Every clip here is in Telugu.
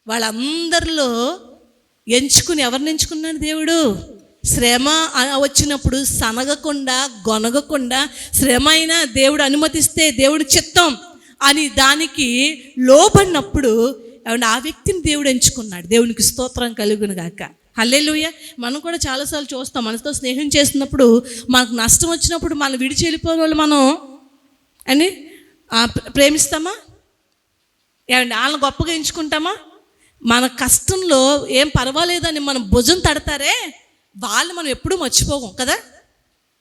వాళ్ళందరిలో ఎంచుకుని ఎవరిని ఎంచుకున్నాడు దేవుడు? శ్రమ వచ్చినప్పుడు సనగకుండా గొనగకుండా, శ్రమ అయినా దేవుడు అనుమతిస్తే దేవుడి చిత్తం అని దానికి లోబడినప్పుడు ఆ వ్యక్తిని దేవుడు ఎంచుకున్నాడు. దేవునికి స్తోత్రం కలుగును గాక. హల్లెలూయా. మనం కూడా చాలాసార్లు చూస్తాం, మనతో స్నేహం చేస్తున్నప్పుడు మనకు నష్టం వచ్చినప్పుడు మనం విడిచి వెళ్ళిపోయిన వాళ్ళు మనం అని ప్రేమిస్తామా? ఏమండి వాళ్ళని గొప్పగా ఎంచుకుంటామా? మన కష్టంలో ఏం పర్వాలేదని మనం భుజం తడతారే, వాళ్ళు మనం ఎప్పుడూ మర్చిపోము కదా.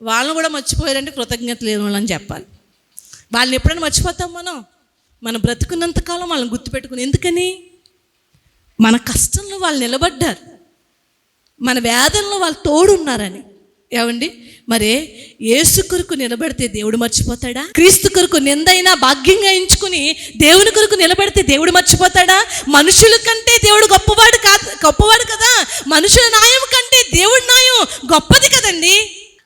వాళ్ళని కూడా మర్చిపోయారంటే కృతజ్ఞత లేని వాళ్ళని చెప్పాలి. వాళ్ళని ఎప్పుడైనా మర్చిపోతాం మనం? మనం బ్రతుకున్నంతకాలం వాళ్ళని గుర్తుపెట్టుకుని. ఎందుకని? మన కష్టంలో వాళ్ళు నిలబడ్డారు, మన వేదనలో వాళ్ళు తోడున్నారని. ఏమండి, మరే యేసు కొరకు నిలబడితే దేవుడు మర్చిపోతాడా? క్రీస్తు కొరకు నిందైనా భాగ్యంగా ఎంచుకుని దేవుని కొరకు నిలబడితే దేవుడు మర్చిపోతాడా? మనుషుల కంటే దేవుడు గొప్పవాడు కదా. మనుషుల న్యాయం కంటే దేవుడి న్యాయం గొప్పది కదండి.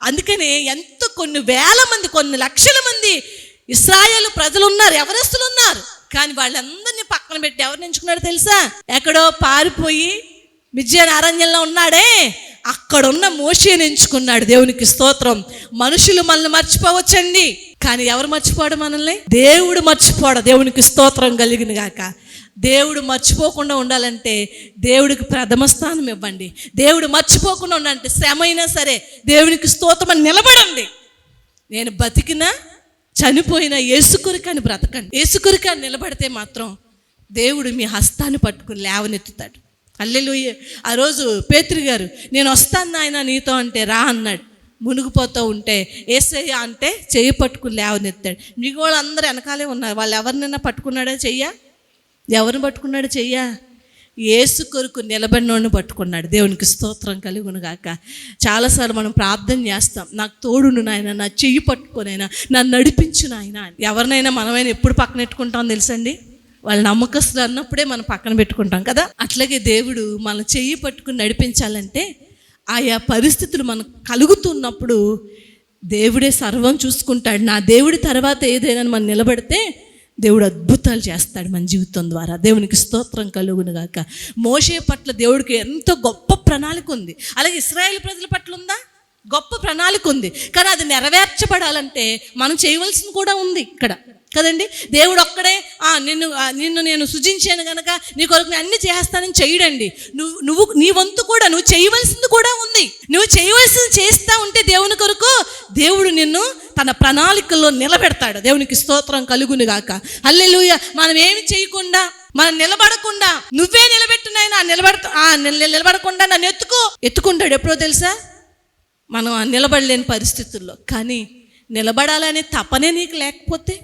అందుకనే ఎంతో కొన్ని వేల మంది, కొన్ని లక్షల మంది ఇశ్రాయేలు ప్రజలు ఉన్నారు, ఎవరెస్తులు ఉన్నారు. కానీ వాళ్ళందరినీ పక్కన పెట్టి ఎవరిని ఎంచుకున్నాడో తెలుసా? ఎక్కడో పారిపోయి మిద్యాను అరణ్యంలో ఉన్నాడే, అక్కడున్న మోషేని ఎంచుకున్నాడు. దేవునికి స్తోత్రం. మనుషులు మనల్ని మర్చిపోవచ్చండి, కానీ ఎవరు మర్చిపోడు మనల్ని? దేవుడు మర్చిపోడు. దేవునికి స్తోత్రం కలిగిన గాక. దేవుడు మర్చిపోకుండా ఉండాలంటే దేవుడికి ప్రథమ స్థానం ఇవ్వండి. దేవుడు మర్చిపోకుండా ఉండాలంటే శ్రమ అయినా సరే దేవునికి స్తోత్రం అని నిలబడండి. నేను బతికినా చనిపోయిన యేసు కొరకని బ్రతకండి. యేసు కొరకని నిలబడితే మాత్రం దేవుడు మీ హస్తాన్ని పట్టుకుని లేవనెత్తుతాడు. హల్లెలూయా. ఆ రోజు పేతురు గారు, నేను వస్తాను నాయన నీతో అంటే రా అన్నాడు. మునిగిపోతూ ఉంటే యేసయ్య అంటే చెయ్యి పట్టుకుని లేవనెత్తాడు. మీకు వాళ్ళు అందరూ వెనకాలే ఉన్నారు. వాళ్ళు ఎవరినైనా పట్టుకున్నాడా చెయ్య? ఎవరిని పట్టుకున్నాడు చెయ్య? యేసు కొరకు నిలబడినోడిని పట్టుకున్నాడు. దేవునికి స్తోత్రం కలుగును గాక. చాలాసార్లు మనం ప్రార్థన చేస్తాం, నాకు తోడును నాయన, నా చెయ్యి పట్టుకోనైనా, నన్ను నడిపించు నాయన. ఎవరినైనా మనమైనా ఎప్పుడు పక్కన పెట్టుకుంటాం తెలుసండి? వాళ్ళు నమ్మకస్తులు అన్నప్పుడే మనం పక్కన పెట్టుకుంటాం కదా. అట్లాగే దేవుడు మన చెయ్యి పట్టుకుని నడిపించాలంటే ఆయా పరిస్థితులు మనకు కలుగుతున్నప్పుడు దేవుడే సర్వం చూసుకుంటాడు. నా దేవుడి తర్వాత ఏదైనా మనం నిలబడితే దేవుడు అద్భుతాలు చేస్తాడు మన జీవితం ద్వారా. దేవునికి స్తోత్రం కలుగును గాక. మోషే పట్ల దేవుడికి ఎంతో గొప్ప ప్రణాళిక ఉంది. అలాగే ఇశ్రాయేలు ప్రజల పట్ల ఉందా? గొప్ప ప్రణాళిక ఉంది. కానీ అది నెరవేర్చబడాలంటే మనం చేయవలసింది కూడా ఉంది ఇక్కడ కదండి. దేవుడు ఒక్కడే నిన్ను నేను సృజించాను కనుక నీ కొరకు అన్ని చేస్తానని చేయడండి. నువ్వు నీ వంతు కూడా నువ్వు చేయవలసింది కూడా ఉంది. నువ్వు చేయవలసింది చేస్తూ ఉంటే దేవుని కొరకు దేవుడు నిన్ను తన ప్రణాళికల్లో నిలబెడతాడు. దేవునికి స్తోత్రం కలుగును గాక. హల్లెలూయా. మనం ఏమి చేయకుండా, మనం నిలబడకుండా, నువ్వే నిలబెట్టునైనా నిలబడకుండా నన్ను ఎత్తుకుంటాడు. ఎప్పుడో తెలుసా? మనం నిలబడలేని పరిస్థితుల్లో. కానీ నిలబడాలనే తపనే నీకు లేకపోతే,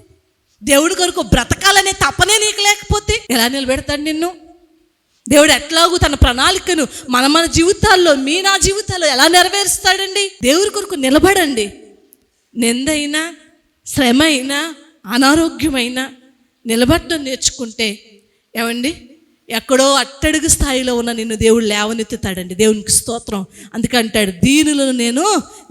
దేవుడి కొరకు బ్రతకాలనే తపనే నీకు లేకపోతే ఎలా నిలబెడతాడు నిన్ను? దేవుడు ఎట్లాగూ తన ప్రణాళికను మన జీవితాల్లో, నా జీవితాల్లో ఎలా నెరవేరుస్తాడండి? దేవుడి కొరకు నిలబడండి. నిందైనా, శ్రమ అయినా, అనారోగ్యమైనా నిలబడడం నేర్చుకుంటే ఏమండి, ఎక్కడో అట్టడుగు స్థాయిలో ఉన్న నిన్ను దేవుడు లేవనెత్తుతాడండి. దేవునికి స్తోత్రం. అందుకంటాడు, దీనులను నేను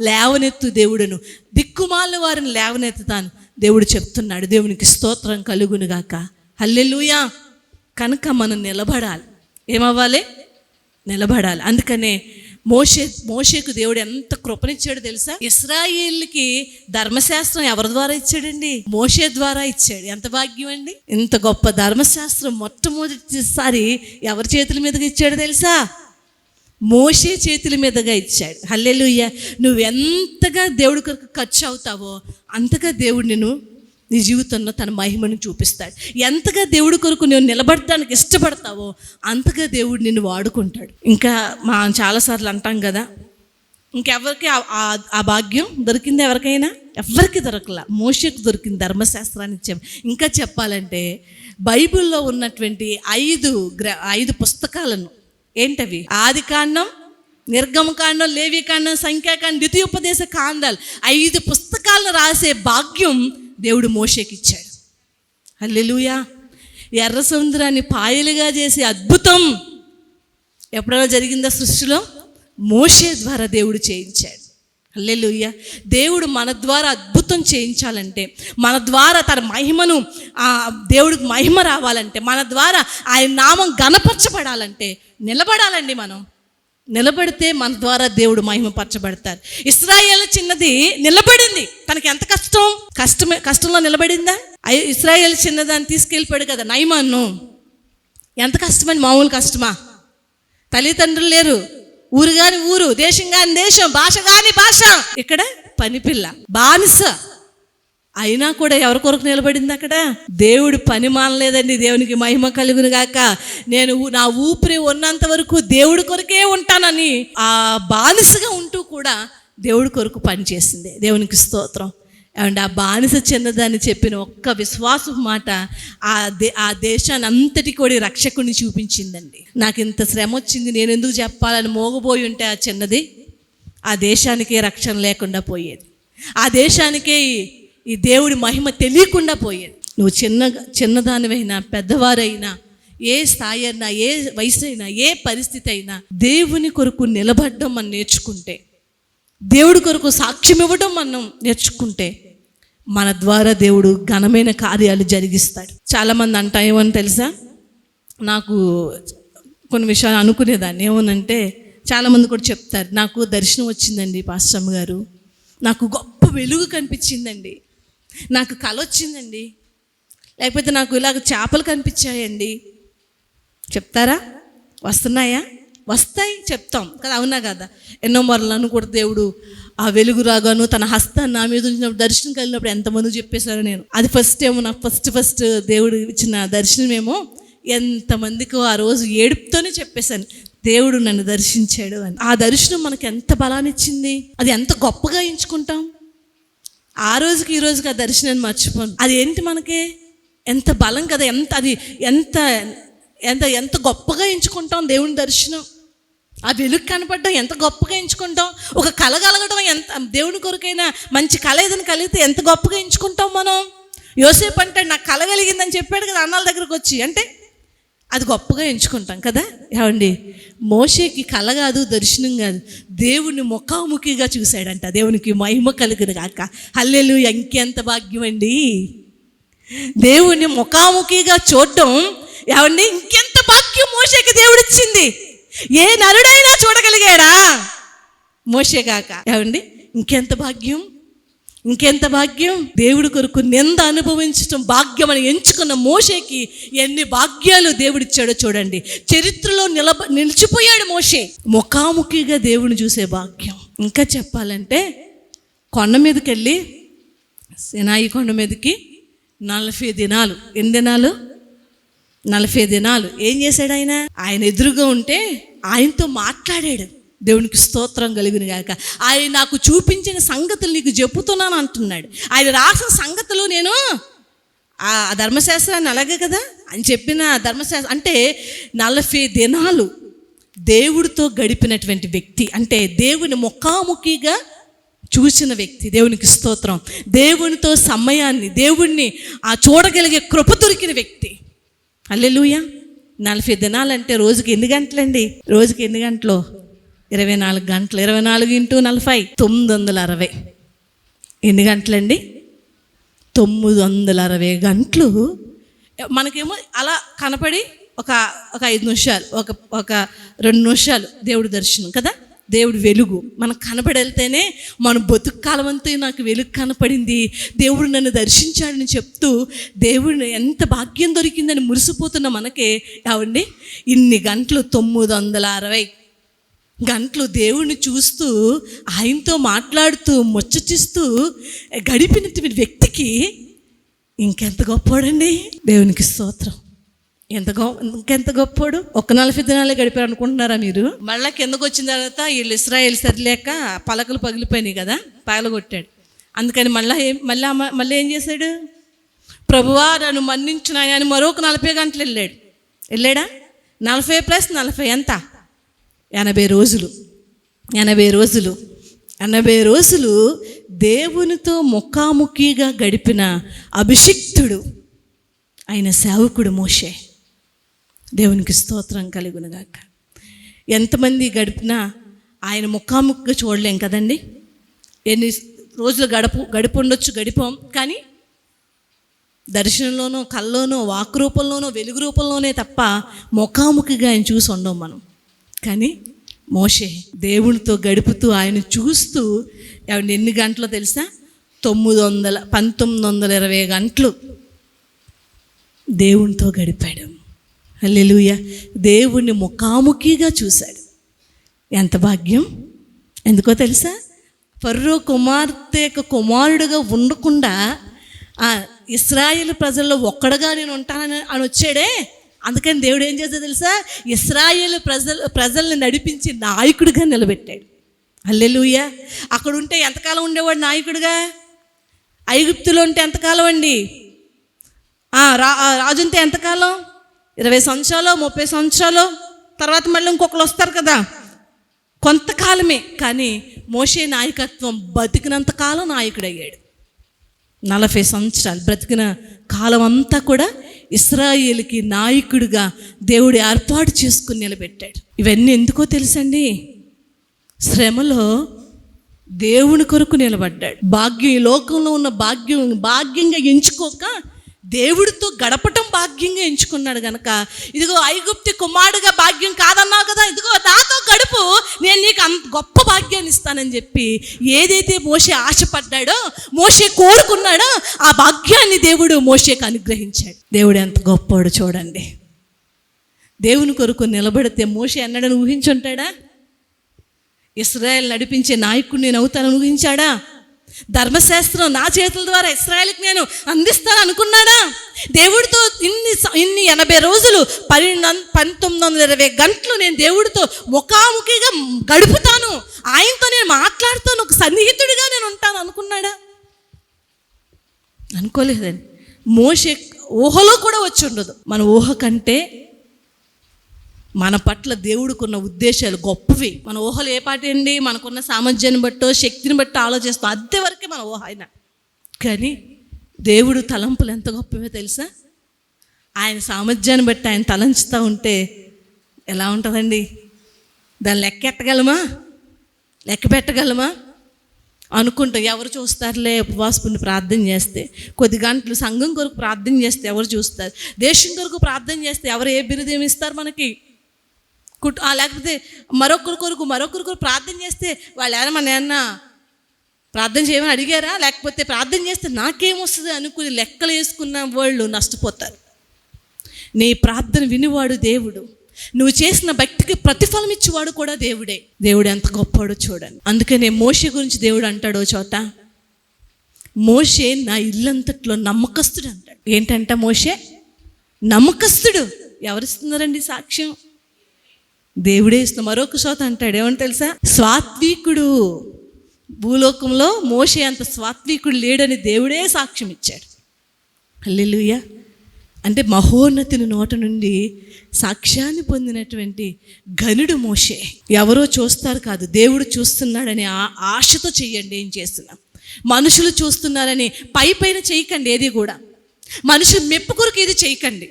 లేవనెత్తు దేవుడును, దిక్కుమాలిన వారిని లేవనెత్తుతాను దేవుడు చెప్తున్నాడు. దేవునికి స్తోత్రం కలుగును గాక. హల్లెలూయా. కనుక మనం నిలబడాలి. ఏమవ్వాలి? నిలబడాలి. అందుకనే మోషేకు దేవుడు ఎంత కృపనిచ్చాడు తెలుసా? ఇశ్రాయేలుకి ధర్మశాస్త్రం ఎవరి ద్వారా ఇచ్చాడండి? మోషే ద్వారా ఇచ్చాడు. ఎంత భాగ్యం అండి! ఇంత గొప్ప ధర్మశాస్త్రం మొట్టమొదటిసారి ఎవరి చేతుల మీదుగా ఇచ్చాడు తెలుసా? మోషే చేతుల మీదుగా ఇచ్చాడు. హల్లెలూయా. నువ్వు ఎంతగా దేవుడి కొరకు ఖర్చు అవుతావో అంతగా దేవుడు నిన్ను నీ జీవితంలో తన మహిమను చూపిస్తాడు. ఎంతగా దేవుడి కొరకు నువ్వు నిలబడటానికి ఇష్టపడతావో అంతగా దేవుడు నిన్ను వాడుకుంటాడు. ఇంకా మనం చాలాసార్లు అంటాం కదా, ఇంకెవరికి ఆ భాగ్యం దొరికింది? ఎవరికైనా? ఎవరికి దొరకలా. మోషేకు దొరికింది ధర్మశాస్త్రాన్ని. ఇంకా చెప్పాలంటే బైబిల్లో ఉన్నటువంటి 5 పుస్తకాలను, ఏంటవి? ఆదికాండం, నిర్గమకాండం, లేవికాండం, సంఖ్యాకాండం, ద్వితీయోపదేశ కాండాలు, 5 పుస్తకాలను రాసే భాగ్యం దేవుడు మోషేకి ఇచ్చాడు. హల్లెలూయా. ఎర్ర సముద్రాన్ని పాయలుగా చేసే అద్భుతం ఎప్పుడైనా జరిగిందా సృష్టిలో? మోషే ద్వారా దేవుడు చేయించాడు. హల్లెలూయా. దేవుడు మన ద్వారా అద్భుతం చేయించాలంటే, మన ద్వారా తన మహిమను దేవుడికి మహిమ రావాలంటే, మన ద్వారా ఆయన నామం ఘనపరచబడాలంటే నిలబడాలండి. మనం నిలబడితే మన ద్వారా దేవుడు మహిమపరచబడతారు. ఇశ్రాయేల్ చిన్నది నిలబడింది. తనకి ఎంత కష్టంలో నిలబడిందా? ఇశ్రాయేల్ చిన్నదాన్ని తీసుకెళ్ళిపోయాడు కదా నయమాను. ఎంత కష్టమని, మామూలు కష్టమా? తల్లిదండ్రులు లేరు, ఊరు కాని ఊరు, దేశం కాని దేశం, భాష కాని భాష, ఇక్కడ పనిపిల్ల, బానిస. అయినా కూడా ఎవరి కొరకు నిలబడింది అక్కడ? దేవుడు పని మానలేదండి. దేవునికి మహిమ కలుగును గాక. నేను నా ఊపిరి ఉన్నంత వరకు దేవుడి కొరకే ఉంటానని ఆ బానిసగా ఉంటూ కూడా దేవుడి కొరకు పనిచేసింది. దేవునికి స్తోత్రం. అండ్ ఆ బానిస చిన్నదాన్ని చెప్పిన ఒక్క విశ్వాసం మాట ఆ దేశాన్ని అంతటి కూడా రక్షకుని చూపించిందండి. నాకు ఇంత శ్రమ వచ్చింది, నేను ఎందుకు చెప్పాలని మోగబోయి ఉంటే ఆ చిన్నది ఆ దేశానికే రక్షణ లేకుండా పోయేది. ఆ దేశానికే ఈ దేవుడి మహిమ తెలియకుండా పోయేది. నువ్వు చిన్నదానివైనా పెద్దవారైనా, ఏ స్థాయి అయినా, ఏ వయసు అయినా, ఏ పరిస్థితి అయినా దేవుని కొరకు నిలబడడం మనం నేర్చుకుంటే, దేవుడి కొరకు సాక్ష్యం ఇవ్వడం మనం నేర్చుకుంటే, మన ద్వారా దేవుడు ఘనమైన కార్యాలు జరిగిస్తాడు. చాలామంది అంటా ఏమని తెలుసా, నాకు కొన్ని విషయాలు అనుకునేదాన్ని. ఏమనంటే చాలామంది కూడా చెప్తారు, నాకు దర్శనం వచ్చిందండి పాస్టమ్ గారు, నాకు గొప్ప వెలుగు కనిపించిందండి, నాకు కళ వచ్చిందండి, లేకపోతే నాకు ఇలాగ చేపలు కనిపించాయండి. చెప్తారా? వస్తున్నాయా? వస్తాయి, చెప్తాం కదా, అవునా కదా? ఎన్నో మరలను కూడా దేవుడు ఆ వెలుగు రాగాను తన హస్తాన్ని నా మీద ఉంచినప్పుడు, దర్శనం కలిగినప్పుడు ఎంతమంది చెప్పేశారు. నేను అది నాకు ఫస్ట్ దేవుడు ఇచ్చిన దర్శనమేమో ఎంతమందికో ఆ రోజు ఏడుపుతోనే చెప్పేశాను, దేవుడు నన్ను దర్శించాడు అని. ఆ దర్శనం మనకి ఎంత బలాన్ని ఇచ్చింది, అది ఎంత గొప్పగా ఎంచుకుంటాం. ఆ రోజుకి ఈ రోజుకి ఆ దర్శనాన్ని మర్చిపోను. అది ఏంటి మనకి ఎంత బలం కదా, అది ఎంత ఎంత ఎంత గొప్పగా ఎంచుకుంటాం దేవుని దర్శనం. ఆ వెలుగు కనపడడం ఎంత గొప్పగా ఎంచుకుంటాం. ఒక కళ కలగడం ఎంత, దేవుని కొరకైనా మంచి కళ ఏదైనా కలిగితే ఎంత గొప్పగా ఎంచుకుంటాం మనం. యోసేపు అంటే నాకు కళ కలిగిందని చెప్పాడు కదా అన్నాల దగ్గరకు వచ్చి, అంటే అది గొప్పగా ఎంచుకుంటాం కదా. ఏమండి, మోషేకి కళ కాదు, దర్శనం కాదు, దేవుని ముఖాముఖిగా చూశాడంట. దేవునికి మహిమ కలుగును గాక. హల్లెలూయా. ఇంకెంత భాగ్యం అండి దేవుని ముఖాముఖిగా చూడడం. ఏమండి, ఇంకెంత భాగ్యం మోషేకి దేవుడిచ్చింది. ఏ నరుడైనా చూడగలిగాడా? మోషే కాక. ఏమండి, ఇంకెంత భాగ్యం, ఇంకెంత భాగ్యం. దేవుడి కొరకు నింద అనుభవించడం భాగ్యం అని ఎంచుకున్న మోషేకి ఎన్ని భాగ్యాలు దేవుడిచ్చాడో చూడండి. చరిత్రలో నిలిచిపోయాడు మోషే. ముఖాముఖిగా దేవుని చూసే భాగ్యం. ఇంకా చెప్పాలంటే కొండ మీదకి వెళ్ళి, సినాయి కొండ మీదకి 40 దినాలు, ఎన్ని దినాలు? 40 దినాలు ఏం చేశాడు ఆయన ఎదురుగా ఉంటే ఆయనతో మాట్లాడాడు. దేవునికి స్తోత్రం కలుగును గాక. ఆయన నాకు చూపించిన సంగతులు నీకు చెప్పుతున్నాను అంటున్నాడు. ఆయన రాసిన సంగతులు నేను ఆ ధర్మశాస్త్రాన్ని అలాగే కదా అని చెప్పిన ధర్మశాస్త్రం అంటే 40 దినాలు దేవుడితో గడిపినటువంటి వ్యక్తి, అంటే దేవుని ముఖాముఖిగా చూసిన వ్యక్తి. దేవునికి స్తోత్రం. దేవునితో సమయాన్ని, దేవుణ్ణి చూడగలిగే కృప దొరికిన వ్యక్తి. హల్లెలూయా. 40 దినాలంటే రోజుకి ఎన్ని గంటలండి? రోజుకి ఎన్ని గంటలు? 24 గంటలు. 24 × 40 960. ఎన్ని గంటలండి? 960 గంటలు. మనకేమో అలా కనపడి ఒక 5 నిమిషాలు, ఒక 2 నిమిషాలు దేవుడి దర్శనం కదా. దేవుడు వెలుగు మనకు కనపడెళ్తేనే మన బతుకు కాలం అంతా నాకు వెలుగు కనపడింది, దేవుడు నన్ను దర్శించాడని చెప్తూ దేవుడిని ఎంత భాగ్యం దొరికిందని మురిసిపోతున్న మనకే ఏమండి ఇన్ని గంటలు 960 గంటలు దేవుడిని చూస్తూ ఆయనతో మాట్లాడుతూ ముచ్చటిస్తూ గడిపినటువంటి వ్యక్తికి ఇంకెంత గొప్పవాడండి. దేవునికి స్తోత్రం. ఇంకెంత గొప్పోడు. 40 దినాలే గడిపారు అనుకుంటున్నారా మీరు? మళ్ళీ కిందకు వచ్చిన తర్వాత వీళ్ళు ఇశ్రాయేల్ సరిలేక పలకలు పగిలిపోయినాయి కదా, పగలగొట్టాడు. అందుకని మళ్ళీ ఏం చేశాడు? ప్రభువా నన్ను మన్నించున్నాయని అని మరొక 40 గంటలు వెళ్ళాడా? 40 + 40 ఎంత? 80 రోజులు. 80 రోజులు దేవునితో ముఖాముఖిగా గడిపిన అభిషిక్తుడు. ఆయన సేవకుడు మోషే. దేవునికి స్తోత్రం కలుగునుగాక. ఎంతమంది గడిపినా ఆయన ముఖాముఖిగా చూడలేం కదండి. ఎన్ని రోజులు గడిపి ఉండొచ్చు, గడిపాం, కానీ దర్శనంలోనో, కల్లోనో, వాక్ రూపంలోనో, వెలుగు రూపంలోనే తప్ప ముఖాముఖిగా ఆయన చూసి ఉండం మనం. కానీ మోషే దేవునితో గడుపుతూ ఆయన చూస్తూ ఎన్ని గంటలో తెలుసా? 1920 గంటలు దేవునితో గడిపాడు. హల్లెలూయా. దేవుణ్ణి ముఖాముఖిగా చూశాడు. ఎంత భాగ్యం! ఎందుకో తెలుసా? ఫరో కుమార్తె కుమారుడుగా ఉండకుండా ఇశ్రాయేలు ప్రజల్లో ఒక్కడుగా నేను ఉంటానని వచ్చాడే. అందుకని దేవుడు ఏం చేస్తాడో తెలుసా? ఇశ్రాయేలు ప్రజల్ని నడిపించి నాయకుడిగా నిలబెట్టాడు. హల్లెలూయా. అక్కడ ఉంటే ఎంతకాలం ఉండేవాడు నాయకుడిగా? ఐగుప్తులో ఉంటే ఎంతకాలం అండి? రాజు ఉంటే ఎంతకాలం? 20 సంవత్సరాలు, 30 సంవత్సరాలు, తర్వాత మళ్ళీ ఇంకొకరు వస్తారు కదా, కొంతకాలమే. కానీ మోషే నాయకత్వం బతికినంతకాలం నాయకుడయ్యాడు. 40 సంవత్సరాలు బ్రతికిన కాలం అంతా కూడా ఇశ్రాయేలుకి నాయకుడిగా దేవుడు ఏర్పాటు చేసుకుని నిలబెట్టాడు. ఇవన్నీ ఎందుకో తెలుసండి? శ్రమలో దేవుని కొరకు నిలబడ్డాడు. భాగ్యం, ఈ లోకంలో ఉన్న భాగ్యంగా ఎంచుకోక దేవుడితో గడపటం భాగ్యంగా ఎంచుకున్నాడు గనక, ఇదిగో ఐగుప్తు కుమారుడుగా భాగ్యం కాదన్నావు కదా, ఇదిగో నాతో గడుపు, నేను నీకు అంత గొప్ప భాగ్యాన్ని ఇస్తానని చెప్పి ఏదైతే మోషే ఆశపడ్డాడో, మోషే కోరుకున్నాడో, ఆ భాగ్యాన్ని దేవుడు మోషేకు అనుగ్రహించాడు. దేవుడు ఎంత గొప్పవాడు చూడండి. దేవుని కొరకు నిలబడితే మోషే అన్నాడని ఊహించుంటాడా? ఇశ్రాయేల్ నడిపించే నాయకుడిని నేను అవుతానని ఊహించాడా? ధర్మశాస్త్రం నా చేతుల ద్వారా ఇశ్రాయేలుకి నేను అందిస్తాను అనుకున్నాడా? దేవుడితో ఇన్ని 80 రోజులు 1920 గంటలు నేను దేవుడితో ముఖాముఖిగా గడుపుతాను, ఆయనతో నేను మాట్లాడుతాను, ఒక సన్నిహితుడిగా నేను ఉంటాను అనుకున్నాడా? అనుకోలేదండి. మోషే ఊహలో కూడా వచ్చి ఉండదు. మన ఊహ కంటే మన పట్ల దేవుడికున్న ఉద్దేశాలు గొప్పవి. మన ఊహలు ఏ పాటి అండి? మనకున్న సామర్థ్యాన్ని బట్టో, శక్తిని బట్టో ఆలోచిస్తాం, అంతేవరకే మన ఊహ. అయినా కానీ దేవుడు తలంపులు ఎంత గొప్పవో తెలుసా? ఆయన సామర్థ్యాన్ని బట్టి ఆయన తలంచుతూ ఉంటే ఎలా ఉంటుందండి? దాన్ని లెక్కెట్టగలమా? లెక్క పెట్టగలమా? అనుకుంటాం. ఎవరు చూస్తారులే, ఉపవాసపుని ప్రార్థన చేస్తే, కొద్ది గంటలు సంఘం కొరకు ప్రార్థన చేస్తే ఎవరు చూస్తారు? దేశం కొరకు ప్రార్థన చేస్తే ఎవరు ఏ బిరుదేమి ఇస్తారు మనకి? లేకపోతే మరొకరి కొరకు ప్రార్థన చేస్తే వాళ్ళు ఏమన్నా ప్రార్థన చేయమని అడిగారా? లేకపోతే ప్రార్థన చేస్తే నాకేమొస్తుంది అనుకుని లెక్కలు వేసుకున్న వాళ్ళు నష్టపోతారు. నీ ప్రార్థన వినివాడు దేవుడు. నువ్వు చేసిన భక్తికి ప్రతిఫలం ఇచ్చేవాడు కూడా దేవుడే. దేవుడు ఎంత గొప్పవాడో చూడండి. అందుకనే మోషే గురించి దేవుడు అంటాడో చోట, మోషే నా ఇల్లంతట్లో నమ్మకస్తుడు అంటాడు. ఏంటంట? మోషే నమ్మకస్తుడు. ఎవరిస్తున్నారండి సాక్ష్యం? దేవుడే ఇస్తున్న. మరొక చోట అంటాడు, ఏమని తెలుసా? స్వాత్వికుడు. భూలోకంలో మోషే అంత స్వాత్వికుడు లేడని దేవుడే సాక్ష్యం ఇచ్చాడు. హల్లెలూయా. అంటే మహోన్నతుని నోట నుండి సాక్ష్యాన్ని పొందినటువంటి ఘనుడు మోషే. ఎవరో చూస్తారు కాదు, దేవుడు చూస్తున్నాడని ఆశతో చెయ్యండి ఏం చేస్తున్నాం. మనుషులు చూస్తున్నారని పైన చేయకండి. ఏది కూడా మనుషులు మెప్పు కొరకు ఏది చేయకండి.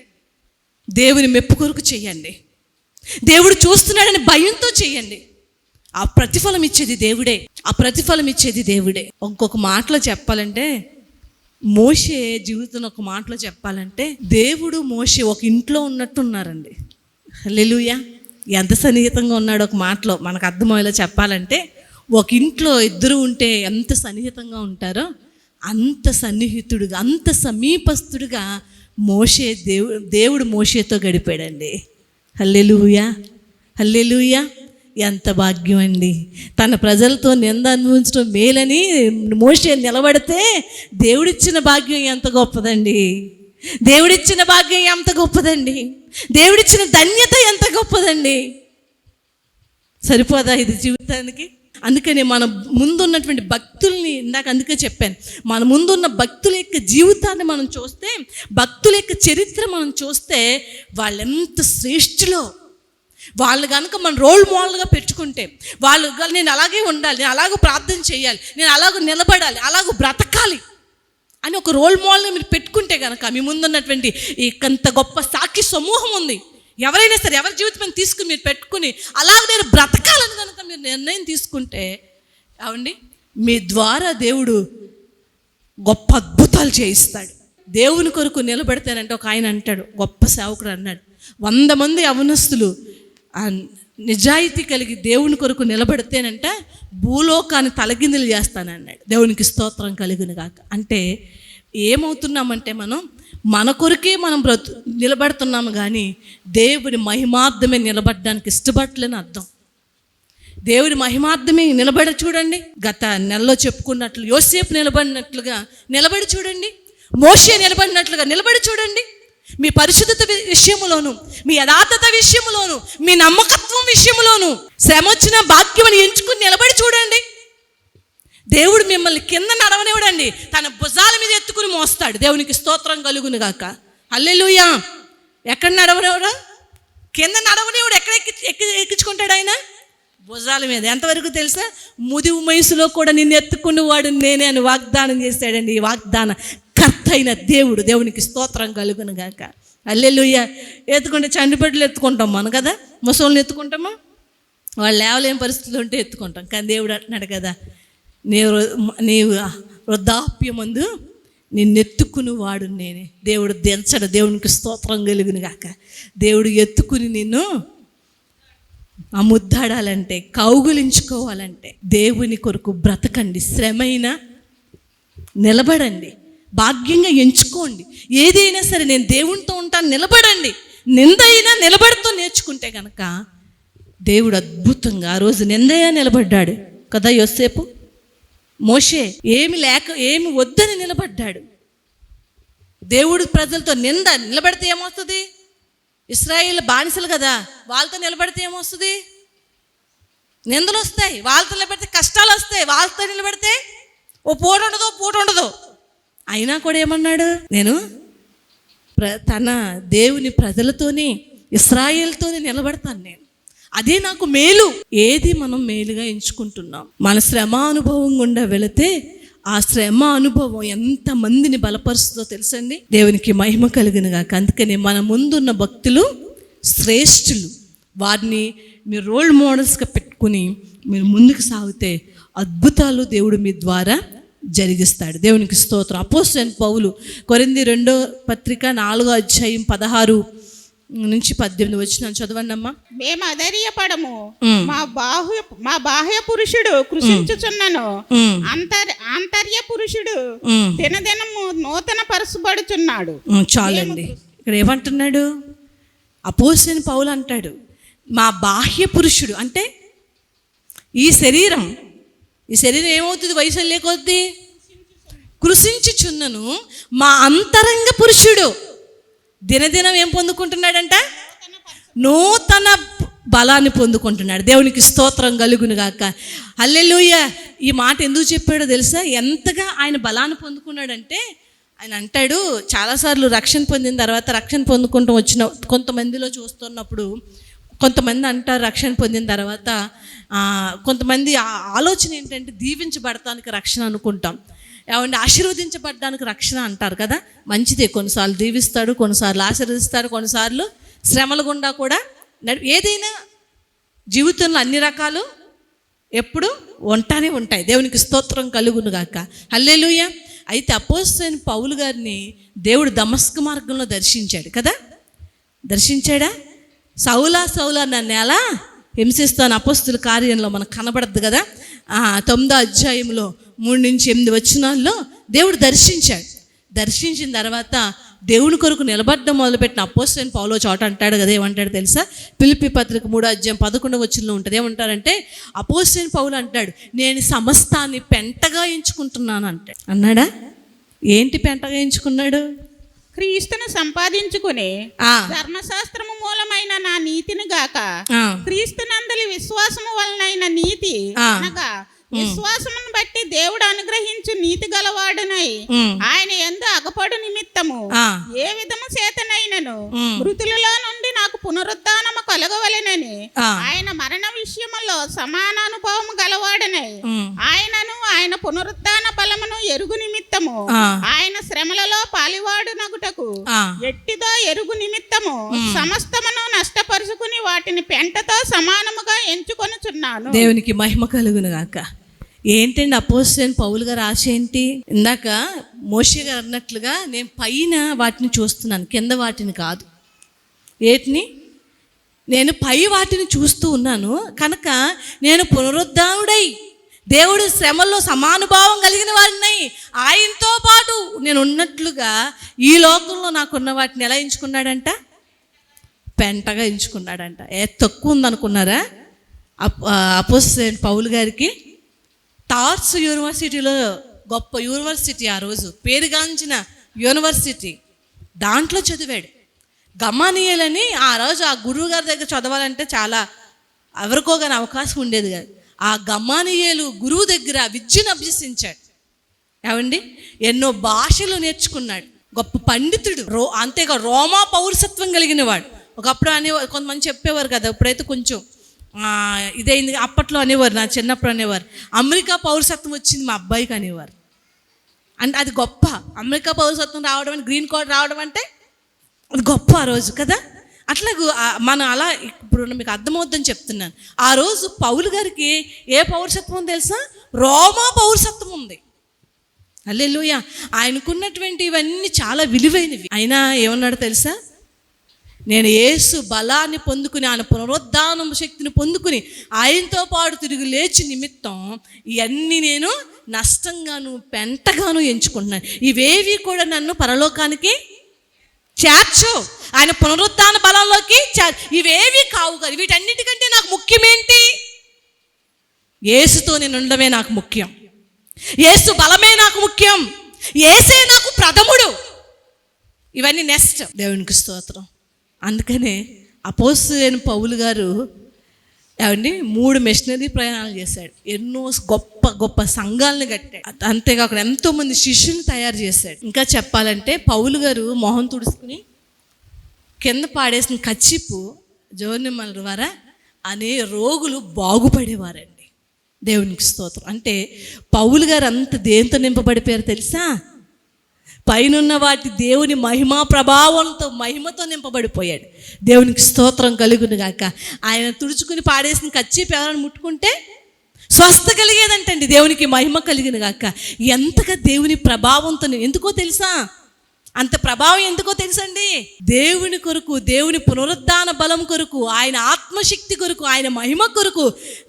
దేవుని మెప్పు కొరకు చెయ్యండి. దేవుడు చూస్తున్నాడని భయంతో చెయ్యండి. ఆ ప్రతిఫలం ఇచ్చేది దేవుడే. ఇంకొక మాటలో చెప్పాలంటే, మోషే జీవితంలో ఒక మాటలో చెప్పాలంటే, దేవుడు మోషే ఒక ఇంట్లో ఉన్నట్టున్నారండి. హల్లెలూయా. ఎంత సన్నిహితంగా ఉన్నాడు ఒక మాటలో మనకు అర్థమయ్యేలా చెప్పాలంటే, ఒక ఇంట్లో ఇద్దరు ఉంటే ఎంత సన్నిహితంగా ఉంటారో అంత సన్నిహితుడుగా, అంత సమీపస్తుడుగా మోషే దేవుడు మోషేతో గడిపాడండి. హల్లెలూయా. హల్లెలూయా. ఎంత భాగ్యం అండి. తన ప్రజలతో నింద అనుభవించడం మేలని మోషే నిలబడితే దేవుడిచ్చిన భాగ్యం ఎంత గొప్పదండి. దేవుడిచ్చిన భాగ్యం ఎంత గొప్పదండి. దేవుడిచ్చిన ధన్యత ఎంత గొప్పదండి. సరిపోదా ఇది జీవితానికి? అందుకని మన ముందున్నటువంటి భక్తుల్ని ఇందాక అందుకే చెప్పాను, మన ముందున్న భక్తుల యొక్క జీవితాన్ని మనం చూస్తే, భక్తుల యొక్క చరిత్ర మనం చూస్తే, వాళ్ళు ఎంత శ్రేష్ఠులో, వాళ్ళు కనుక మన రోల్ మోడల్గా పెట్టుకుంటే, నేను అలాగే ఉండాలి, నేను అలాగూ ప్రార్థన చేయాలి, నేను అలాగూ నిలబడాలి, అలాగూ బ్రతకాలి అని ఒక రోల్ మోడల్ని మీరు పెట్టుకుంటే కనుక మీ ముందున్నటువంటి ఈ కొంత గొప్ప సాక్షి సమూహం ఉంది, ఎవరైనా సరే ఎవరి జీవితం తీసుకుని మీరు పెట్టుకుని అలాగే నేను బ్రతకాలని కనుక మీరు నిర్ణయం తీసుకుంటే అవండి మీ ద్వారా దేవుడు గొప్ప అద్భుతాలు చేయిస్తాడు. దేవుని కొరకు నిలబెడతానంటే ఒక ఆయన అంటాడు, గొప్ప సేవకుడు అన్నాడు, 100 మంది యవనస్తులు నిజాయితీ కలిగి దేవుని కొరకు నిలబెడితేనంట భూలోకాన్ని తలకిందులు చేస్తానన్నాడు. దేవునికి స్తోత్రం కలుగును గాక. అంటే ఏమవుతున్నామంటే మన కొరకే మనం నిలబడుతున్నాము కానీ దేవుని మహిమార్థమే నిలబడడానికి ఇష్టపడలేని అర్థం. దేవుడి మహిమార్థమే నిలబడి చూడండి. గత నెలలో చెప్పుకున్నట్లు యోసేపు నిలబడినట్లుగా నిలబడి చూడండి, మోషే నిలబడినట్లుగా నిలబడి చూడండి. మీ పరిశుద్ధత విషయంలోను, మీ యథార్థత విషయంలోను, మీ నమ్మకత్వం విషయంలోను శ్రమ వచ్చిన భాగ్యమని ఎంచుకుని నిలబడి చూడండి. దేవుడు మిమ్మల్ని కింద నడవనివ్వడండి, తన భుజాల మీద ఎత్తుకుని మోస్తాడు. దేవునికి స్తోత్రం కలుగును గాక. హల్లెలూయా. ఎక్కడ నడవనివ్వడా? కింద నడవనివ్వడు. ఎక్కడ ఎక్కించుకుంటాడు ఆయన? భుజాల మీద. ఎంతవరకు తెలుసా? ముదివు వయసులో కూడా నిన్ను ఎత్తుకుని వాడు నేనే అని వాగ్దానం చేశాడండి. ఈ వాగ్దాన కర్త అయిన దేవుడు. దేవునికి స్తోత్రం కలుగును గాక. హల్లెలూయా. ఎత్తుకుంటే చండిపెట్టలు ఎత్తుకుంటాం మనం కదా, ముసలిని ఎత్తుకుంటామా? వాళ్ళు లేవలేని పరిస్థితులు ఉంటే ఎత్తుకుంటాం. కానీ దేవుడు అంటున్నాడు కదా, నీవు వృద్ధాప్యమందు నిన్నెత్తుకుని వాడు నేనే. దేవుడు దించడు. దేవునికి స్తోత్రం కలుగును గాక. దేవుడు ఎత్తుకుని నిన్ను ముద్దాడాలంటే, కౌగులించుకోవాలంటే దేవుని కొరకు బ్రతకండి. శ్రమైనా నిలబడండి, భాగ్యంగా ఎంచుకోండి. ఏదైనా సరే నేను దేవునితో ఉంటాను నిలబడండి. నిందైనా నిలబడుతూ నేర్చుకుంటే కనుక దేవుడు అద్భుతంగా ఆ రోజు నిందయ్య నిలబడ్డాడు కదా. యోసేపు, మోషే ఏమి వద్దని నిలబడ్డాడు. దేవుడు ప్రజలతో నిలబడితే ఏమవుతుంది? ఇశ్రాయేల్ బానిసలు కదా, వాళ్ళతో నిలబడితే ఏమొస్తుంది? నిందలు వస్తాయి. వాళ్ళతో నిలబడితే కష్టాలు వస్తాయి. వాళ్ళతో నిలబడితే ఓ పూట ఉండదు. అయినా కూడా ఏమన్నాడు? నేను తన దేవుని ప్రజలతోనే ఇశ్రాయేల్తోనే నిలబడతాను. నేను అదే నాకు మేలు. ఏది మనం మేలుగా ఎంచుకుంటున్నాం? మన శ్రమ అనుభవం గుండా వెళితే ఆ శ్రమ అనుభవం ఎంతమందిని బలపరుస్తుందో తెలుసండి. దేవునికి మహిమ కలిగిన గాక. అందుకని మన ముందున్న భక్తులు శ్రేష్ఠులు. వారిని మీరు రోల్ మోడల్స్గా పెట్టుకుని మీరు ముందుకు సాగితే అద్భుతాలు దేవుడు మీ ద్వారా జరిగిస్తాడు. దేవునికి స్తోత్రం. అపోస్తలుడైన పౌలు కొరింథీ 2వ పత్రిక 4వ అధ్యాయం 16 నుంచి 18 వచ్చిన చదవండి అమ్మా. మేము అధైర్యపడము, మా బాహ్య పురుషుడు కృషించుచున్నను, ఆంతర్య పురుషుడు దినదినము నూతన పరచబడుచున్నాడు. చాలండి. ఇక్కడ ఏమంటున్నాడు? అపోస్తలుడైన పౌలు అంటాడు, మా బాహ్య పురుషుడు అంటే ఈ శరీరం ఏమవుతుంది? వయసు లేకొద్ది కృషించుచున్నను, మా అంతరంగ పురుషుడు దినదినం ఏం పొందుకుంటున్నాడంట? నూతన బలాన్ని పొందుకుంటున్నాడు. దేవునికి స్తోత్రం కలుగును గాక. హల్లెలూయా. ఈ మాట ఎందుకు చెప్పాడో తెలుసా? ఎంతగా ఆయన బలాన్ని పొందుకున్నాడంటే ఆయన అంటాడు, చాలాసార్లు రక్షణ పొందిన తర్వాత రక్షణ పొందుకుంటూ వచ్చిన కొంతమందిలో చూస్తున్నప్పుడు కొంతమంది అంటారు రక్షణ పొందిన తర్వాత కొంతమంది ఆలోచన ఏంటంటే దీవించబడటానికి రక్షణ అనుకుంటాం. ఏమంటే ఆశీర్వదించబడడానికి రక్షణ అంటారు కదా. మంచిదే, కొన్నిసార్లు దీవిస్తాడు, కొన్నిసార్లు ఆశీర్వదిస్తాడు, కొన్నిసార్లు శ్రమల గుండా కూడా ఏదైనా జీవితంలో అన్ని రకాలు ఎప్పుడు ఉంటానే ఉంటాయి. దేవునికి స్తోత్రం కలుగును గాక. హల్లెలూయా. అయితే అపోస్తలుడైన పౌలు గారిని దేవుడు దమస్కు మార్గంలో దర్శించాడు కదా. దర్శించాడా? సౌలా నన్ను ఎలా హింసిస్తాను అపోస్తలుల కార్యంలో మనకు కనబడద్దు కదా. 9వ అధ్యాయంలో 3 నుంచి 8 వచనాల్లో దేవుడు దర్శించాడు. దర్శించిన తర్వాత దేవుని కొరకు నిలబడ్డం మొదలుపెట్టిన అపోస్తలుడైన పౌలు చోట అంటాడు కదా. ఏమంటాడు తెలుసా? ఫిలిప్పీ పత్రిక 3వ అధ్యాయం 11వ వచనంలో ఉంటుంది. ఏమంటారంటే అపోస్తలుడైన పౌలు అంటాడు, నేను సమస్తాన్ని పెంటగా ఎంచుకుంటున్నాను అంటే అన్నాడా? ఏంటి పెంటగా ఎంచుకున్నాడు? క్రీస్తును సంపాదించుకుని ధర్మశాస్త్రము మూలమైన నా నీతిని గాక క్రీస్తునందలి విశ్వాసము వలనైన నీతి అనగా విశ్వాసమును బట్టి దేవుడు అనుగ్రహించు నీతి గలవాడునై ఆయన యందు అగపడు నిమిత్తము ఏ విధము చేతనైనను మృతులలో నుండి నాకు పునరుత్థానము కలగవలెనని ఆయన మరణ విషయములో సమాన అనుభవము గలవాడునై ఆయనను ఆయన పునరుత్థాన బలమును ఎరుగు నిమిత్తము ఆయన శ్రమలలో పాలివాడునగుటకు ఎట్టిదో ఎరుగు నిమిత్తము సమస్తమును నష్టపరుచుకుని వాటిని పెంటతో సమానముగా ఎంచుకొనుచున్నాను. దేవునికి మహిమ కలుగును గాక. ఏంటండి అపోస్తలుడైన పౌలు గారు ఆశ ఏంటి? ఇందాక మోషే గారు అన్నట్లుగా నేను పైన వాటిని చూస్తున్నాను, కింద వాటిని కాదు. ఏటిని? నేను పై వాటిని చూస్తూ ఉన్నాను కనుక నేను పునరుద్ధానుడై దేవుడు శ్రమల్లో సమానుభావం కలిగిన వాడినై ఆయనతో పాటు నేను ఉన్నట్లుగా ఈ లోకంలో నాకున్న వాటిని ఎలా ఎంచుకున్నాడంట? పెంటగా ఎంచుకున్నాడంట. తక్కువ ఉందనుకున్నారా? అపోస్తలుడైన పౌలు గారికి టార్స్ యూనివర్సిటీలో, గొప్ప యూనివర్సిటీ, ఆ రోజు పేరుగాంచిన యూనివర్సిటీ, దాంట్లో చదివాడు. గమానియేలని ఆ రోజు ఆ గురువు గారి దగ్గర చదవాలంటే చాలా ఎవరికోగానే అవకాశం ఉండేది కాదు. ఆ గమానియేలు గురువు దగ్గర విద్యను అభ్యసించాడు. ఏమండి, ఎన్నో భాషలు నేర్చుకున్నాడు. గొప్ప పండితుడు. అంతేగా రోమా పౌరసత్వం కలిగిన వాడు. ఒకప్పుడు కొంతమంది చెప్పేవారు కదా, ఇప్పుడైతే కొంచెం ఇదైంది. అప్పట్లో అనేవారు, నా చిన్నప్పుడు అనేవారు అమెరికా పౌరసత్వం వచ్చింది మా అబ్బాయికి అనేవారు. అంటే అది గొప్ప. అమెరికా పౌరసత్వం రావడం అంటే, గ్రీన్ కార్డ్ రావడం అంటే అది గొప్ప ఆ రోజు కదా. అట్లాగూ మనం అలా ఇప్పుడు మీకు అర్థమవుద్దని చెప్తున్నాను. ఆ రోజు పౌలు గారికి ఏ పౌరసత్వం తెలుసా? రోమా పౌరసత్వం ఉంది. హల్లెలూయా. ఆయనకున్నటువంటి ఇవన్నీ చాలా విలువైనవి. అయినా ఏమన్నాడు తెలుసా? నేను యేసు బలాన్ని పొందుకుని, ఆయన పునరుద్ధానం శక్తిని పొందుకుని ఆయనతో పాటు తిరిగి లేచి నిమిత్తం ఇవన్నీ నేను నష్టంగాను పెంటగాను ఎంచుకుంటున్నాను. ఇవేవి కూడా నన్ను పరలోకానికి చేర్చు, ఆయన పునరుద్ధాన బలంలోకి ఇవేవి కావు కదా. వీటన్నిటికంటే నాకు ముఖ్యమేంటి? యేసుతో నేను ఉండడమే నాకు ముఖ్యం. యేసు బలమే నాకు ముఖ్యం. యేసే నాకు ప్రథముడు. ఇవన్నీ నెక్స్ట్. దేవునికి స్తోత్రం. అందుకనే అపోస్తలుడైన పౌలు గారు ఏమండి 3 మిషనరీ ప్రయాణాలు చేశాడు. ఎన్నో గొప్ప గొప్ప సంఘాలను కట్టాడు. అంతేకాకుండా ఎంతోమంది శిష్యులను తయారు చేశాడు. ఇంకా చెప్పాలంటే పౌలు గారు మొహం తుడుచుకుని కింద పాడేసిన కచ్చిపు జోర్నిమల ద్వారా అనే రోగులు బాగుపడేవారండి. దేవునికి స్తోత్రం. అంటే పౌలు గారు అంత దేంతో నింపబడిపోయారు తెలుసా? పైనున్న వాటి దేవుని మహిమా ప్రభావంతో, మహిమతో నింపబడిపోయాడు. దేవునికి స్తోత్రం కలుగును గాక. ఆయన తుడుచుకుని పాడేసిన కచ్చిపు ఎవరైనా ముట్టుకుంటే స్వస్థ కలిగేదంటండి. దేవునికి మహిమ కలిగిన గాక. ఎంతగా దేవుని ప్రభావంతో, ఎందుకో తెలుసా? అంత ప్రభావం ఎందుకో తెలుసండి? దేవుని కొరకు, దేవుని పునరుద్ధాన బలం కొరకు, ఆయన ఆత్మశక్తి కొరకు, ఆయన మహిమ కొరకు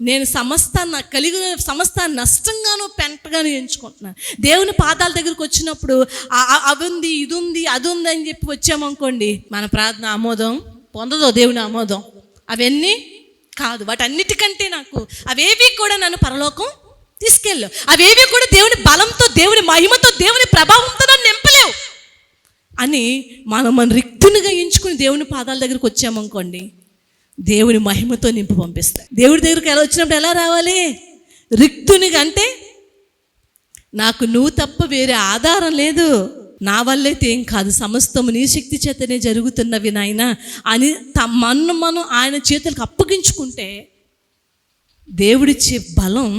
నేను సమస్తాన్ని కలిగిన సమస్తాన్ని నష్టంగాను పెంటగాను ఎంచుకుంటున్నాను. దేవుని పాదాల దగ్గరకు వచ్చినప్పుడు అవి ఉంది, ఇది ఉంది, అది ఉంది అని చెప్పి వచ్చామనుకోండి, మన ప్రార్థన ఆమోదం పొందదో, దేవుని ఆమోదం అవన్నీ కాదు. వాటన్నిటికంటే నాకు అవేవి కూడా నన్ను పరలోకం తీసుకెళ్ళు. అవేవి కూడా దేవుని బలంతో, దేవుని మహిమతో, దేవుని ప్రభావంతో నన్ను నింపలేవు అని మన రిక్తునిగా ఎంచుకుని దేవుని పాదాల దగ్గరికి వచ్చామనుకోండి, దేవుని మహిమతో నింపు పంపిస్తాయి. దేవుడి దగ్గరికి ఎలా వచ్చినప్పుడు ఎలా రావాలి? రిక్తునిగా. అంటే నాకు నువ్వు తప్ప వేరే ఆధారం లేదు, నా వల్లైతే ఏం కాదు, సమస్తము నీ శక్తి చేతనే జరుగుతున్నవి నాయన అని మనం ఆయన చేతులకు అప్పగించుకుంటే దేవుడిచ్చే బలం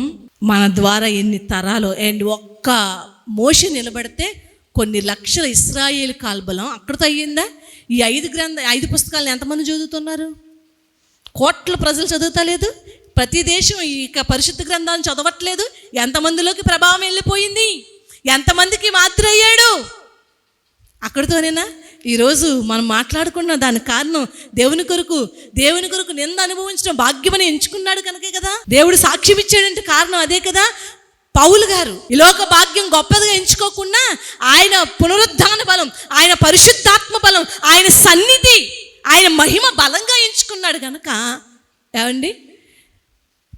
మన ద్వారా ఎన్ని తరాలు. అండ్ ఒక్క మోషే నిలబడితే కొన్ని లక్షల ఇశ్రాయేలు కాల్బలం అక్కడితో అయ్యిందా? ఈ 5 పుస్తకాలను ఎంతమంది చదువుతున్నారు? కోట్ల ప్రజలు చదువుతలేదు. ప్రతి దేశం ఇక పరిశుద్ధ గ్రంథాలను చదవట్లేదు. ఎంతమందిలోకి ప్రభావం వెళ్ళిపోయింది? ఎంతమందికి మాత్రం అయ్యాడు? అక్కడితోనేనా ఈరోజు మనం మాట్లాడుకున్న దానికి కారణం దేవుని కొరకు నింద అనుభవించడం భాగ్యమని ఎంచుకున్నాడు కనుకే కదా. దేవుడు సాక్ష్యం ఇచ్చాడంటే కారణం అదే కదా. పౌలు గారు ఈ లోక భాగ్యం గొప్పదిగా ఎంచుకోకుండా ఆయన పునరుద్ధాన బలం, ఆయన పరిశుద్ధాత్మ బలం, ఆయన సన్నిధి, ఆయన మహిమ బలంగా ఎంచుకున్నాడు కనుక ఏమండి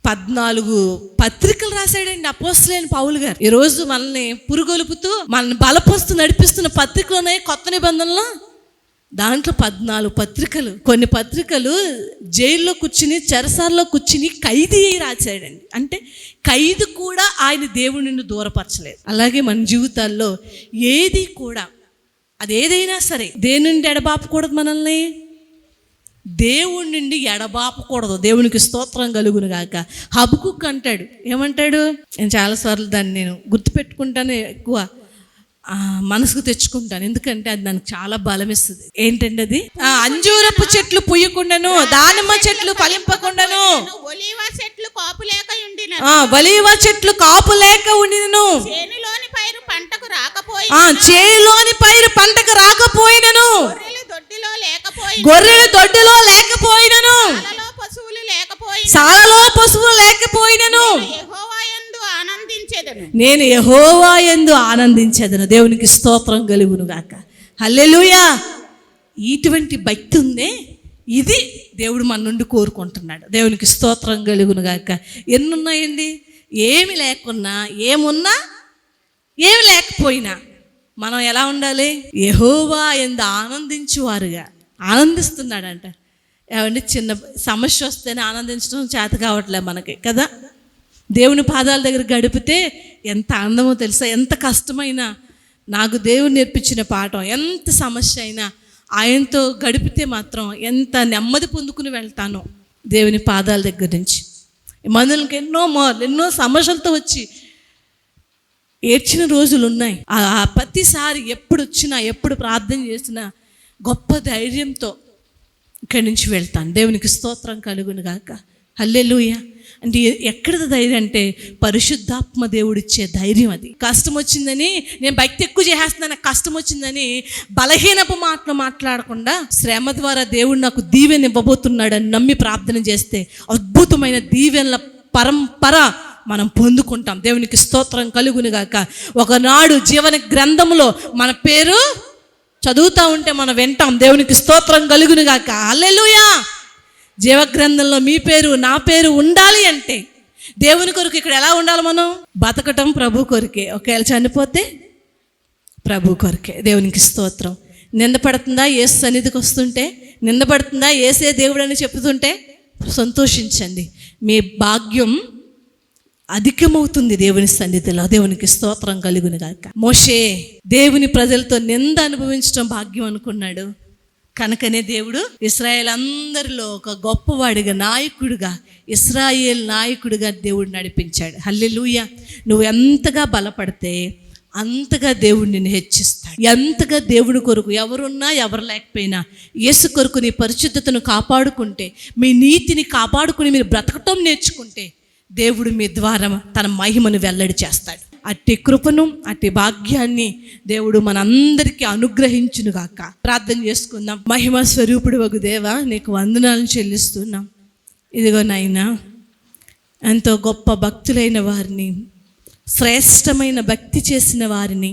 14 పత్రికలు రాశాడండి అపోస్తలుడైన పౌలు గారు. ఈరోజు మనల్ని పురుగొలుపుతూ మనల్ని బలపరుస్తూ నడిపిస్తున్న పత్రికలోనే కొత్త నిబంధనలో దాంట్లో 14 పత్రికలు. కొన్ని పత్రికలు జైల్లో కూర్చుని, చెరసాల్లో కూర్చుని ఖైదీ రాశాడండి. అంటే ఖైదు కూడా ఆయన దేవుడి నుండి దూరపరచలేదు. అలాగే మన జీవితాల్లో ఏది కూడా, అది ఏదైనా సరే, దేని నుండి ఎడబాపకూడదు మనల్ని. దేవుడి నుండి ఎడబాపకూడదు. దేవునికి స్తోత్రం కలుగును గాక. హబకుక్ అంటాడు, ఏమంటాడు? నేను చాలాసార్లు దాన్ని నేను గుర్తుపెట్టుకుంటాను, ఎక్కువ మనసుకు తెచ్చుకుంటాను, ఎందుకంటే అది నాకు చాలా బలం ఇస్తుంది. ఏంటండి అది? అంజూరపు చెట్లు పుయ్యకుండాను, దానిమ్మ చెట్లు ఫలింపకుండాను, ఒలీవ చెట్లు కాపు లేక ఉండిన, ఒలీవ చెట్లు కాపు లేక ఉండినను, చేనులోని పైరు పంటకు రాకపోయి, చేనులోని పైరు పంటకు రాకపోయినను, గొర్రెలు దొడ్డిలో లేకపోయినను, సాలలో పశువులు లేకపోయినను, నేను యెహోవా యందు ఆనందించెదను. దేవునికి స్తోత్రం కలుగును గాక. హల్లెలూయా. ఇటువంటి భక్తి ఉందే, ఇది దేవుడు మన నుండి కోరుకుంటున్నాడు. దేవునికి స్తోత్రం కలుగును గాక. ఎన్ని ఉన్నాయండి? ఏమి లేకున్నా, ఏమున్నా, ఏమి లేకపోయినా మనం ఎలా ఉండాలి? యెహోవా యందు ఆనందించువారుగా. ఆనందిస్తున్నాడంట. ఏమండి, చిన్న సమస్య వస్తేనే ఆనందించడం చేత కావట్లే మనకి కదా. దేవుని పాదాల దగ్గర గడిపితే ఎంత ఆనందమో తెలుసా. ఎంత కష్టమైనా, నాకు దేవుడు నేర్పించిన పాఠం, ఎంత సమస్య అయినా ఆయనతో గడిపితే మాత్రం ఎంత నెమ్మది పొందుకుని వెళ్తానో దేవుని పాదాల దగ్గర నుంచి. మనకి ఎన్నో సమస్యలతో వచ్చి ఏడ్చిన రోజులు ఉన్నాయి. ప్రతిసారి ఎప్పుడు వచ్చినా, ఎప్పుడు ప్రార్థన చేసినా గొప్ప ధైర్యంతో ఇక్కడి నుంచి వెళ్తాను. దేవునికి స్తోత్రం కలుగును గాక. హల్లెలూయా. అంటే ఎక్కడిది ధైర్యం అంటే పరిశుద్ధాత్మ దేవుడిచ్చే ధైర్యం అది. కష్టం వచ్చిందని నేను భక్తి ఎక్కువ చేసేస్తున్నాను, కష్టం వచ్చిందని బలహీనపు మాటలు మాట్లాడకుండా, శ్రమ ద్వారా దేవుడు నాకు దీవెన ఇవ్వబోతున్నాడని నమ్మి ప్రార్థన చేస్తే అద్భుతమైన దీవెనల పరంపర మనం పొందుకుంటాం. దేవునికి స్తోత్రం కలుగును గాక. ఒకనాడు జీవన గ్రంథంలో మన పేరు చదువుతూ ఉంటే మనం వింటాం. దేవునికి స్తోత్రం కలుగును గాక. హల్లెలూయా. జీవగ్రంథంలో మీ పేరు, నా పేరు ఉండాలి అంటే దేవుని కొరకు ఇక్కడ ఎలా ఉండాలి? మనం బతకటం ప్రభు కొరకే. ఒకవేళ చనిపోతే ప్రభు కొరకే. దేవునికి స్తోత్రం. నిందపడుతుందా యేసు సన్నిధికి వస్తుంటే? నిందపడుతుందా యేసే దేవుడు అని చెప్తుంటే? సంతోషించండి, మీ భాగ్యం అధికమవుతుంది దేవుని సన్నిధిలో. దేవునికి స్తోత్రం కలుగును గాక. మోషే దేవుని ప్రజలతో నింద అనుభవించడం భాగ్యం అనుకున్నాడు. కనుకనే దేవుడు ఇశ్రాయేల్ అందరిలో ఒక గొప్పవాడిగా, నాయకుడిగా, ఇశ్రాయేల్ నాయకుడిగా దేవుడు నడిపించాడు. హల్లెలూయా. నువ్వు ఎంతగా బలపడితే అంతగా దేవుడు నిన్ను హెచ్చిస్తాడు. ఎంతగా దేవుని కొరకు, ఎవరున్నా ఎవరు లేకపోయినా యేసు కొరకు నీ పరిశుద్ధతను కాపాడుకుంటే, మీ నీతిని కాపాడుకుని మీరు బ్రతకటం నేర్చుకుంటే దేవుడు మీ ద్వారా తన మహిమను వెల్లడి చేస్తాడు. అట్టి కృపను, అట్టి భాగ్యాన్ని దేవుడు మనందరికీ అనుగ్రహించునుగాక. ప్రార్థన చేసుకుందాం. మహిమ స్వరూపుడు వగు దేవా, నీకు వందనాలను చెల్లిస్తున్నాం. ఇదిగో నాయనా, ఎంతో గొప్ప భక్తులైన వారిని, శ్రేష్టమైన భక్తి చేసిన వారిని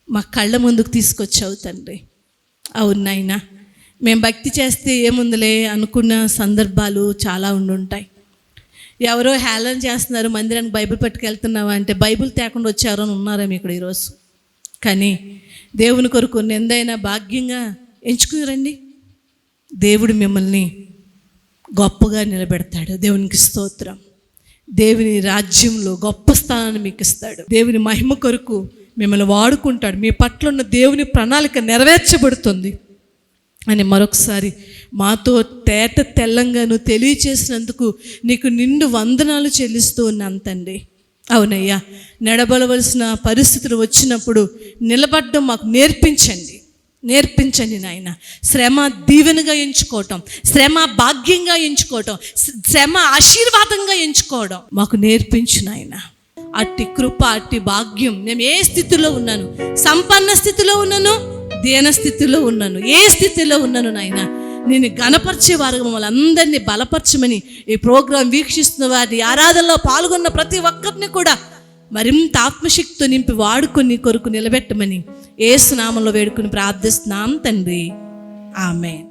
మా కళ్ళ ముందుకు తీసుకొచ్చావు తండ్రి. అవును నాయనా, మేము భక్తి చేస్తే ఏముందిలే అనుకున్న సందర్భాలు చాలా ఉండుంటాయి. ఎవరో హేళన చేస్తున్నారు, మందిరానికి బైబిల్ పట్టుకెళ్తున్నావా అంటే బైబిల్ తేకుండా వచ్చారో అని ఉన్నారేమో ఇక్కడ ఈరోజు. కానీ దేవుని కొరకు నిందైనా భాగ్యంగా ఎంచుకుని రండి. దేవుడు మిమ్మల్ని గొప్పగా నిలబెడతాడు. దేవునికి స్తోత్రం. దేవుని రాజ్యంలో గొప్ప స్థానాన్ని మీకు ఇస్తాడు. దేవుని మహిమ కొరకు మిమ్మల్ని వాడుకుంటాడు. మీ పట్ల ఉన్న దేవుని ప్రణాళిక నెరవేర్చబడుతుంది అని మరొకసారి మాతో తేట తెల్లంగాను తెలియచేసినందుకు నీకు నిండు వందనాలు చెల్లిస్తూ ఉన్నాను తండ్రి. అవునయ్యా, నడబడవలసిన పరిస్థితులు వచ్చినప్పుడు నిలబడడం మాకు నేర్పించండి నాయన. శ్రమ దీవెనగా ఎంచుకోవటం, శ్రమ భాగ్యంగా ఎంచుకోవటం, శ్రమ ఆశీర్వాదంగా ఎంచుకోవడం మాకు నేర్పించు నాయన. అట్టి కృప, అట్టి భాగ్యం. నేను ఏ స్థితిలో ఉన్నాను? సంపన్న స్థితిలో ఉన్నాను, దీన స్థితిలో ఉన్నాను, ఏ స్థితిలో ఉన్నాను నాయన, నేను గణపరిచే వారు మమ్మల్ని అందరినీ బలపరచమని, ఈ ప్రోగ్రాం వీక్షిస్తున్న వారిని, ఆరాధనలో పాల్గొన్న ప్రతి ఒక్కరిని కూడా మరింత ఆత్మశక్తితో నింపి వాడుకొని కొరకు నిలబెట్టమని యేసు నామములో వేడుకొని ప్రార్థిస్తున్నాం తండ్రి. ఆమేన్.